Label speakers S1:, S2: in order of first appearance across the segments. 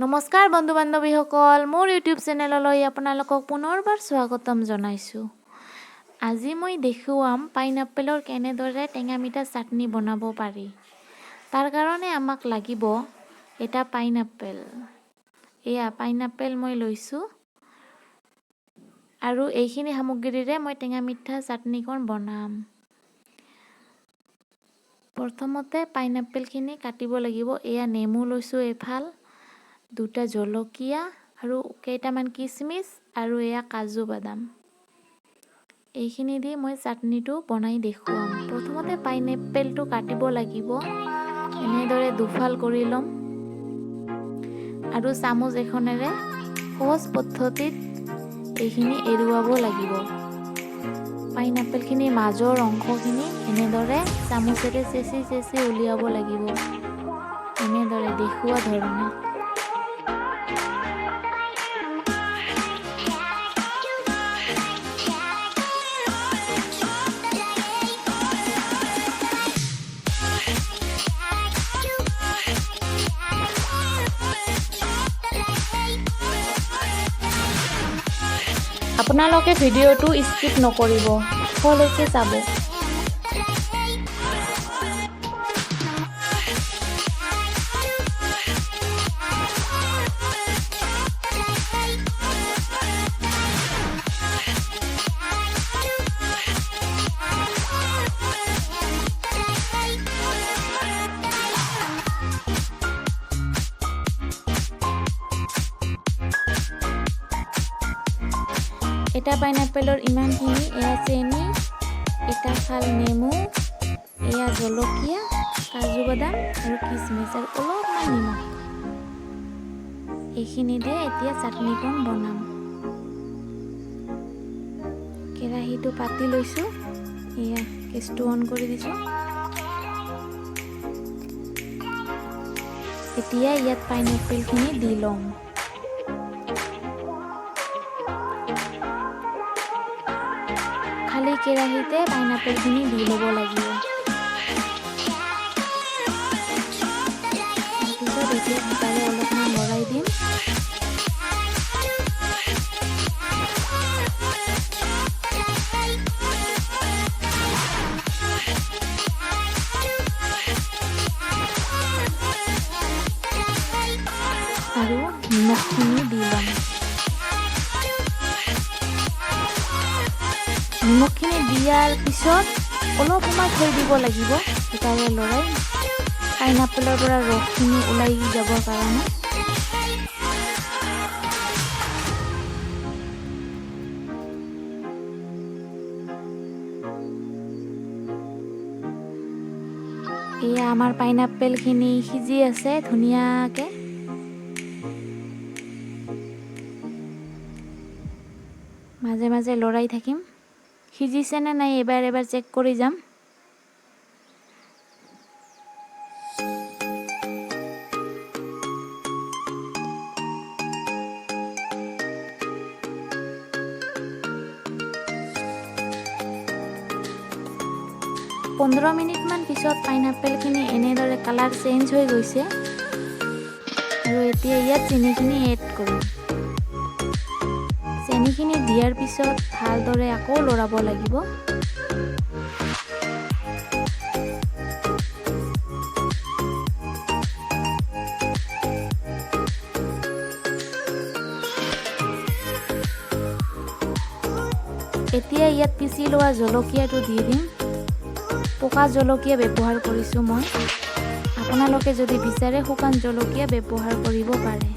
S1: নমস্কাৰ বন্ধু বান্ধৱীসকল, মোৰ ইউটিউব চেনেললৈ আপোনালোকক পুনৰবাৰ স্বাগতম জনাইছোঁ। আজি মই দেখুৱাম পাইনাপেলৰ কেনেদৰে টেঙা মিঠা চাটনি বনাব পাৰি। তাৰ কাৰণে আমাক লাগিব এটা পাইনাপেল। এয়া পাইনাপেল মই লৈছোঁ আৰু এইখিনি সামগ্ৰীৰে মই টেঙা মিঠা চাটনিখন বনাম। প্ৰথমতে পাইনাপেলখিনি কাটিব লাগিব। এয়া নেমু লৈছোঁ এফাল, দুটা জলকীয়া আৰু কেইটামান কিচমিচ আৰু এয়া কাজু বাদাম। এইখিনি দি মই চাটনিটো বনাই দেখুৱাম। প্ৰথমতে পাইনাপেলটো কাটিব লাগিব। এনেদৰে দুফাল কৰি ল'ম আৰু চামুচ এখনেৰে সহজ পদ্ধতিত এইখিনি এৰুৱাব লাগিব। পাইনাপেলখিনিৰ মাজৰ অংশখিনি এনেদৰে চামুচেৰে চেঁচি উলিয়াব লাগিব। এনেদৰে দেখুওৱা ধৰণে। আপোনালোকে ভিডিঅ'টো স্কিপ নকৰিব, শেষলৈকে চাব। এটা পাইনাপেলৰ ইমানখিনি, এয়া চেনি, এটা ফাল নেমু, এয়া জলকীয়া, কাজু বাদাম আৰু কিচমিচ আৰু অলপমান নিমখ। এইখিনি দিয়ে এতিয়া চাটনিখন বনাম। কেৰাহীটো পাতি লৈছোঁ, এয়া গেছটো অন কৰি দিছোঁ। এতিয়া ইয়াত পাইনাপেলখিনি দি ল'ম। খালি কেৰাহীতে পাইনাপেলখিনি দি ল'ব লাগিব। তাৰপিছত এতিয়া হাতাৰে অলপমান লৰাই দিম। আৰু নিমখখিনি দি ল'ম। নিমখখিনি দিয়াৰ পিছত অলপ সময় থৈ দিব লাগিব, হাতাৰে লৰাই পাইনাপেলৰ পৰা ৰসখিনি ওলাই যাবৰ কাৰণে। এয়া আমাৰ পাইনাপেলখিনি সিজি আছে ধুনীয়াকৈ। মাজে মাজে লৰাই থাকিম। সিজিছে নে নাই এবাৰ চেক কৰি যাম। পোন্ধৰ মিনিটমান পিছত পাইনাপেলখিনি এনেদৰে কালাৰ চেঞ্জ হৈ গৈছে আৰু এতিয়া ইয়াত চেনিখিনি এড কৰিম। চেনিখিনি দিয়াৰ পিছত ভালদৰে আকৌ লৰাব লাগিব। এতিয়া ইয়াত পিচি লোৱা জলকীয়াটো দি দিম। পকা জলকীয়া ব্যৱহাৰ কৰিছোঁ মই। আপোনালোকে যদি বিচাৰে শুকান জলকীয়া ব্যৱহাৰ কৰিব পাৰে।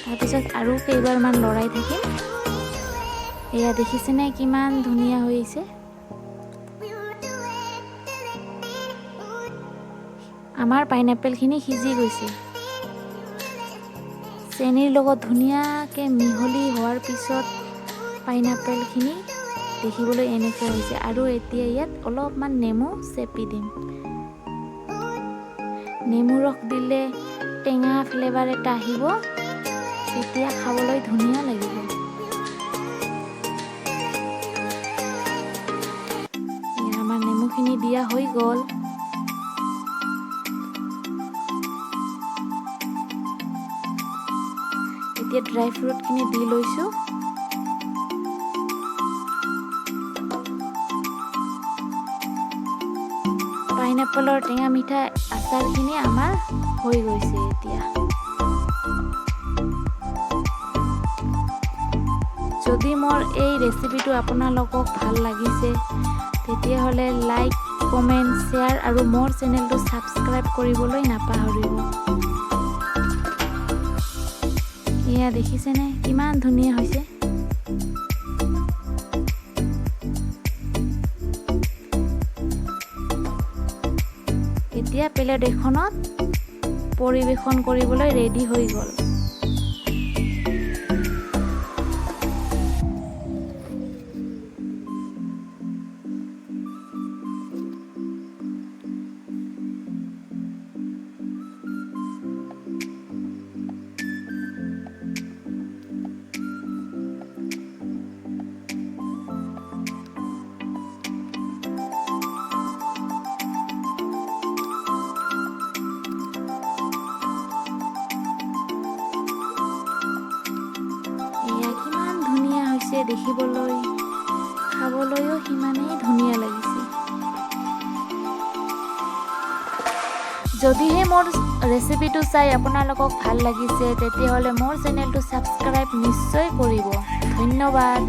S1: তাৰপিছত আৰু কেইবাৰমান লৰাই থাকিম। এয়া দেখিছেনে কিমান ধুনীয়া হৈছে। আমাৰ পাইনাপেলখিনি সিজি গৈছে। চেনিৰ লগত ধুনীয়াকৈ মিহলি হোৱাৰ পিছত পাইনাপেলখিনি দেখিবলৈ এনেকৈ হৈছে। আৰু এতিয়া ইয়াত অলপমান নেমু চেপি দিম। নেমু ৰস দিলে টেঙা ফ্লেভাৰ এটা আহিব, তেতিয়া খাবলৈ ধুনীয়া লাগিব। আমাৰ নেমুখিনি দিয়া হৈ গ'ল। এতিয়া ড্ৰাই ফ্ৰুটখিনি দি লৈছোঁ। পাইনাপলৰ টেঙা মিঠা আচাৰখিনি আমাৰ হৈ গৈছে এতিয়া। যদি মোৰ এই ৰেচিপিটো আপোনালোকক ভাল লাগিছে তেতিয়াহ'লে লাইক, কমেণ্ট, শ্বেয়াৰ আৰু মোৰ চেনেলটো ছাবস্ক্ৰাইব কৰিবলৈ নাপাহৰিব। এয়া দেখিছেনে কিমান ধুনীয়া হৈছে। এতিয়া প্লেট এখনত পৰিৱেশন কৰিবলৈ ৰেডি হৈ গ'ল। কিমান ধুনীয়া হৈছে দেখিবলৈ, খাবলৈও সিমানেই ধুনীয়া লাগিছে। যদিহে মোৰ ৰেচিপিটো চাই আপোনালোকক ভাল লাগিছে তেতিয়াহ'লে মোৰ চেনেলটো ছাবস্ক্ৰাইব নিশ্চয় কৰিব। ধন্যবাদ।